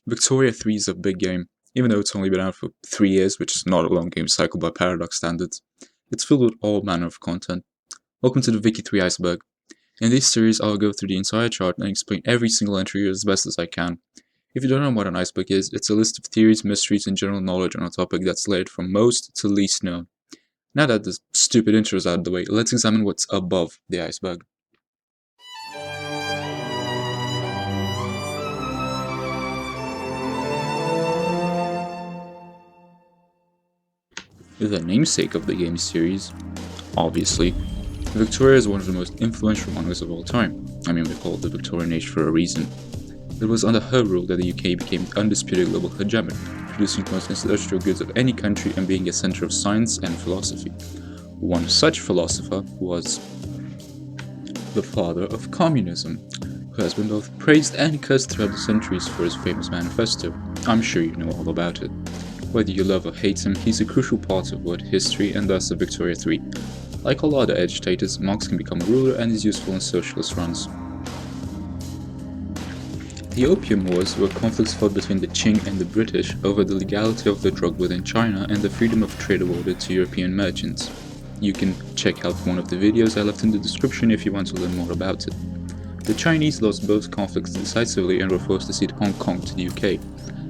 Victoria 3 is a big game, even though it's only been out for 3 years, which is not a long game cycle by Paradox standards. It's filled with all manner of content. Welcome to the Vicky 3 Iceberg. In this series, I'll go through the entire chart and explain every single entry as best as I can. If you don't know what an iceberg is, it's a list of theories, mysteries, and general knowledge on a topic that's layered from most to least known. Now that the stupid intro is out of the way, let's examine what's above the iceberg. The namesake of the game series, obviously, Victoria is one of the most influential monarchs of all time. I mean, we call it the Victorian Age for a reason. It was under her rule that the UK became the undisputed global hegemon, producing the most industrial goods of any country and being a centre of science and philosophy. One such philosopher was the father of communism, who has been both praised and cursed throughout the centuries for his famous manifesto. I'm sure you know all about it. Whether you love or hate him, he's a crucial part of world history and thus of Victoria 3. Like all other agitators, Marx can become a ruler and is useful in socialist runs. The Opium Wars were conflicts fought between the Qing and the British over the legality of the drug within China and the freedom of trade awarded to European merchants. You can check out one of the videos I left in the description if you want to learn more about it. The Chinese lost both conflicts decisively and were forced to cede Hong Kong to the UK.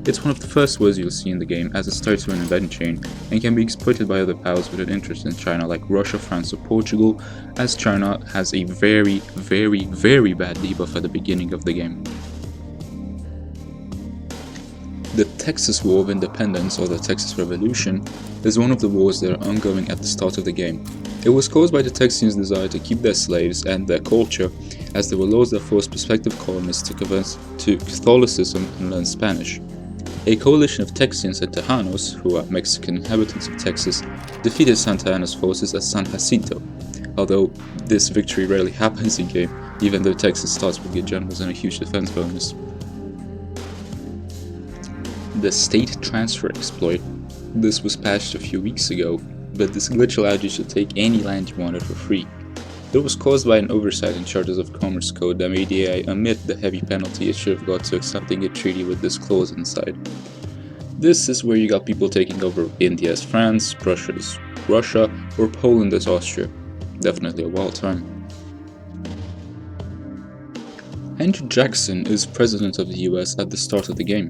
It's one of the first wars you'll see in the game, as it starts with an event chain and can be exploited by other powers with an interest in China like Russia, France or Portugal, as China has a very bad debuff at the beginning of the game. The Texas War of Independence, or the Texas Revolution, is one of the wars that are ongoing at the start of the game. It was caused by the Texians' desire to keep their slaves and their culture, as there were laws that forced prospective colonists to convert to Catholicism and learn Spanish. A coalition of Texians and Tejanos, who are Mexican inhabitants of Texas, defeated Santa Anna's forces at San Jacinto, although this victory rarely happens in game, even though Texas starts with good generals and a huge defense bonus. The state transfer exploit. This was patched a few weeks ago, but this glitch allowed you to take any land you wanted for free. It was caused by an oversight in Charters of Commerce code that made the AI omit the heavy penalty it should have got to accepting a treaty with this clause inside. This is where you got people taking over India as France, Prussia as Russia, or Poland as Austria. Definitely a wild time. Andrew Jackson is president of the US at the start of the game.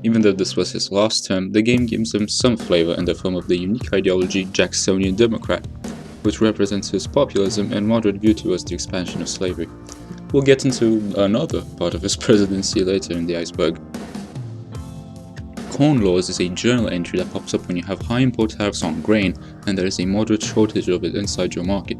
Even though this was his last term, the game gives him some flavor in the form of the unique ideology Jacksonian Democrat, which represents his populism and moderate view towards the expansion of slavery. We'll get into another part of his presidency later in the iceberg. Corn laws is a journal entry that pops up when you have high import tariffs on grain and there is a moderate shortage of it inside your market.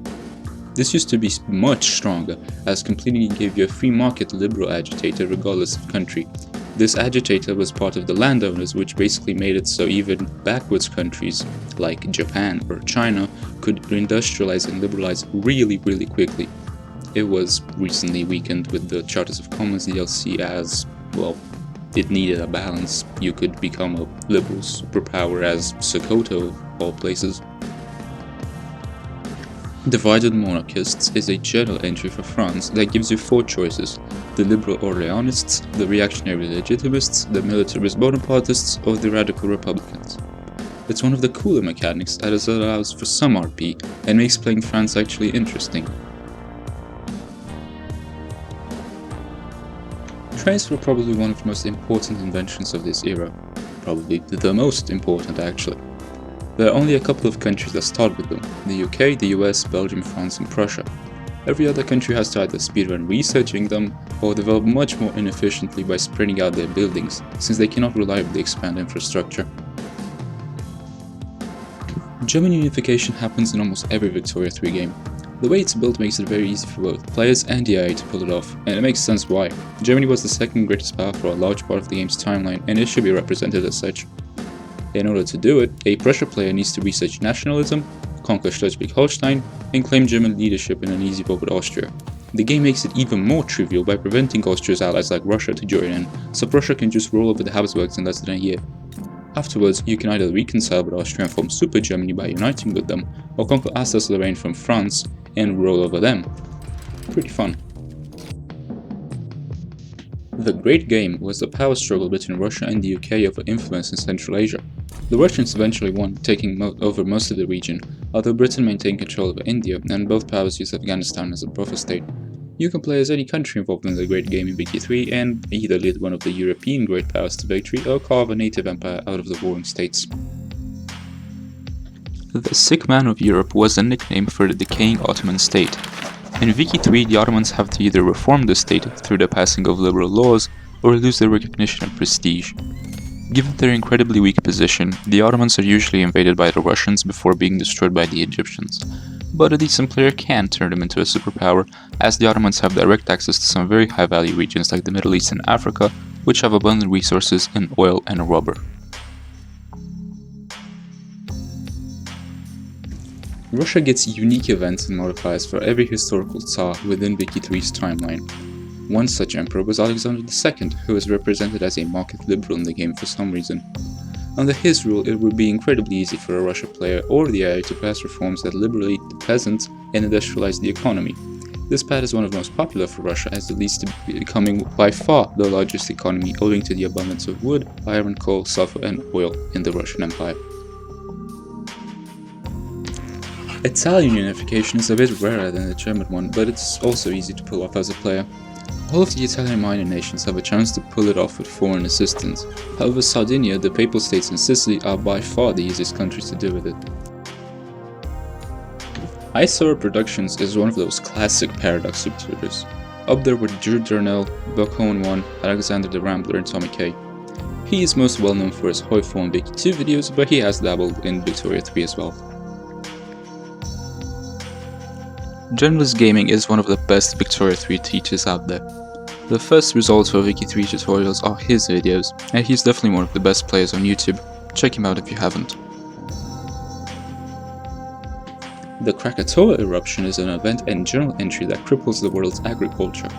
This used to be much stronger, as completely gave you a free market liberal agitator regardless of country. This agitator was part of the landowners, which basically made it so even backwards countries like Japan or China could industrialize and liberalize really quickly. It was recently weakened with the Charters of Commerce DLC as, well, it needed a balance. You could become a liberal superpower as Sokoto of all places. Divided Monarchists is a journal entry for France that gives you 4 choices: the liberal Orleanists, the reactionary Legitimists, the militarist Bonapartists, or the radical Republicans. It's one of the cooler mechanics as it allows for some RP and makes playing France actually interesting. Trains were probably one of the most important inventions of this era, probably the most important actually. There are only a couple of countries that start with them: the UK, the US, Belgium, France and Prussia. Every other country has to either speedrun researching them or develop much more inefficiently by spreading out their buildings, since they cannot reliably expand infrastructure. German unification happens in almost every Victoria 3 game. The way it's built makes it very easy for both players and the AI to pull it off, and it makes sense why. Germany was the second greatest power for a large part of the game's timeline, and it should be represented as such. In order to do it, a Prussia player needs to research nationalism, conquer Schleswig-Holstein, and claim German leadership in an easy war with Austria. The game makes it even more trivial by preventing Austria's allies like Russia to join in, so Prussia can just roll over the Habsburgs in less than a year. Afterwards, you can either reconcile with Austria and form Super Germany by uniting with them, or conquer Alsace-Lorraine from France and roll over them. Pretty fun. The Great Game was the power struggle between Russia and the UK over influence in Central Asia. The Russians eventually won, taking over most of the region, although Britain maintained control over India, and both powers used Afghanistan as a buffer state. You can play as any country involved in the Great Game in Wiki 3 and either lead one of the European great powers to victory or carve a native empire out of the warring states. The Sick Man of Europe was a nickname for the decaying Ottoman state. In Wiki 3, the Ottomans have to either reform the state through the passing of liberal laws or lose their recognition and prestige. Given their incredibly weak position, the Ottomans are usually invaded by the Russians before being destroyed by the Egyptians. But a decent player can turn them into a superpower, as the Ottomans have direct access to some very high-value regions like the Middle East and Africa, which have abundant resources in oil and rubber. Russia gets unique events and modifiers for every historical Tsar within Wiki 3's timeline. One such emperor was Alexander II, who is represented as a market liberal in the game for some reason. Under his rule, it would be incredibly easy for a Russia player or the AI to pass reforms that liberate the peasants and industrialize the economy. This path is one of the most popular for Russia, as it leads to becoming by far the largest economy owing to the abundance of wood, iron, coal, sulfur, and oil in the Russian Empire. Italian unification is a bit rarer than the German one, but it's also easy to pull off as a player. All of the Italian minor nations have a chance to pull it off with foreign assistance. However, Sardinia, the Papal States, and Sicily are by far the easiest countries to do with it. ISorrowProductions is one of those classic paradox subtitles, up there with Drew Darnell, Buckhoan 1, Alexander the Rambler, and Tommy K. He is most well known for his Hoi 4 and Wiki 2 videos, but he has dabbled in Victoria 3 as well. Generalist Gaming is one of the best Victoria 3 teachers out there. The first results for Wiki 3 tutorials are his videos, and he's definitely one of the best players on YouTube. Check him out if you haven't. The Krakatoa Eruption is an event and journal entry that cripples the world's agriculture.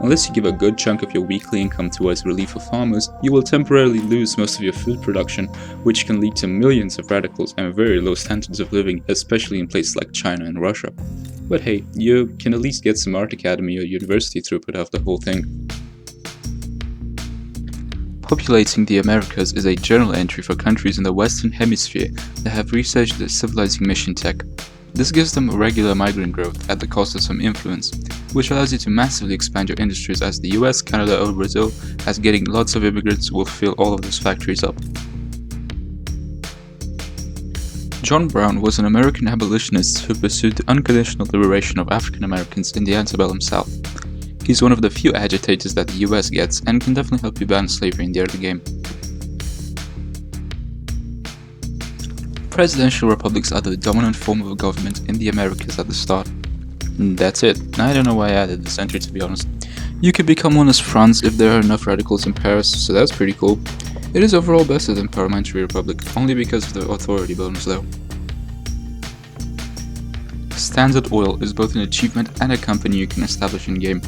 Unless you give a good chunk of your weekly income towards relief for farmers, you will temporarily lose most of your food production, which can lead to millions of radicals and very low standards of living, especially in places like China and Russia. But hey, you can at least get some art academy or university throughput out of the whole thing. Populating the Americas is a journal entry for countries in the Western Hemisphere that have researched the civilizing mission tech. This gives them regular migrant growth at the cost of some influence, which allows you to massively expand your industries as the US, Canada or Brazil, as getting lots of immigrants will fill all of those factories up. John Brown was an American abolitionist who pursued the unconditional liberation of African Americans in the antebellum South. He's one of the few agitators that the US gets and can definitely help you ban slavery in the early game. Presidential republics are the dominant form of government in the Americas at the start. That's it. I don't know why I added this entry, to be honest. You could become one as France if there are enough radicals in Paris, so that's pretty cool. It is overall better than Parliamentary Republic, only because of the authority bonus though. Standard Oil is both an achievement and a company you can establish in-game.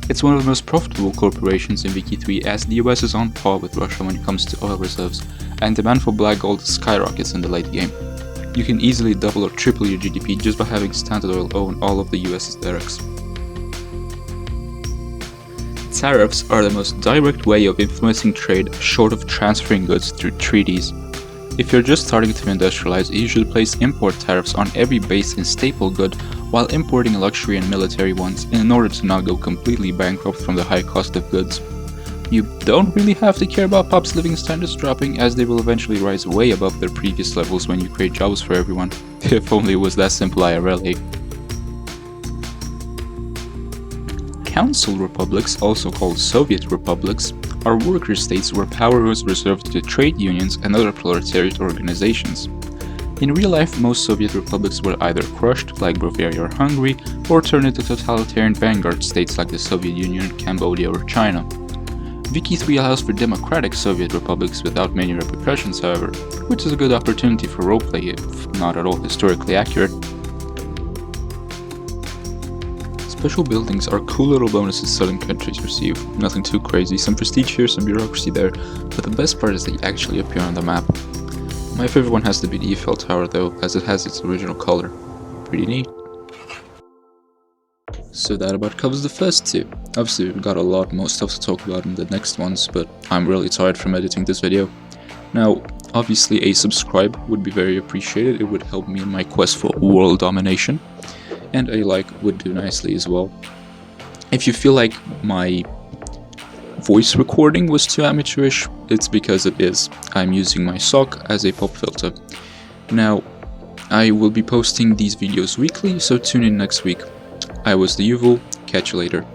It's one of the most profitable corporations in Wiki 3 as the US is on par with Russia when it comes to oil reserves, and demand for black gold skyrockets in the late game. You can easily double or triple your GDP just by having Standard Oil own all of the US's derricks. Tariffs are the most direct way of influencing trade short of transferring goods through treaties. If you're just starting to industrialize, you should place import tariffs on every base and staple good while importing luxury and military ones in order to not go completely bankrupt from the high cost of goods. You don't really have to care about Pop's living standards dropping, as they will eventually rise way above their previous levels when you create jobs for everyone. If only it was that simple IRL, eh? Council republics, also called Soviet republics, are worker states where power was reserved to trade unions and other proletariat organizations. In real life, most Soviet republics were either crushed, like Bavaria or Hungary, or turned into totalitarian vanguard states like the Soviet Union, Cambodia, or China. Wiki 3 allows for democratic Soviet republics without many repercussions, however, which is a good opportunity for roleplay if not at all historically accurate. Special buildings are cool little bonuses southern countries receive. Nothing too crazy, some prestige here, some bureaucracy there, but the best part is they actually appear on the map. My favorite one has to be the Eiffel Tower though, as it has its original color. Pretty neat. So that about covers the first two. Obviously we've got a lot more stuff to talk about in the next ones, but I'm really tired from editing this video. Now, obviously a subscribe would be very appreciated. It would help me in my quest for world domination, and a like would do nicely as well. If you feel like my voice recording was too amateurish, it's because it is. I'm using my sock as a pop filter. Now, I will be posting these videos weekly, so tune in next week. I was the Yuval, catch you later.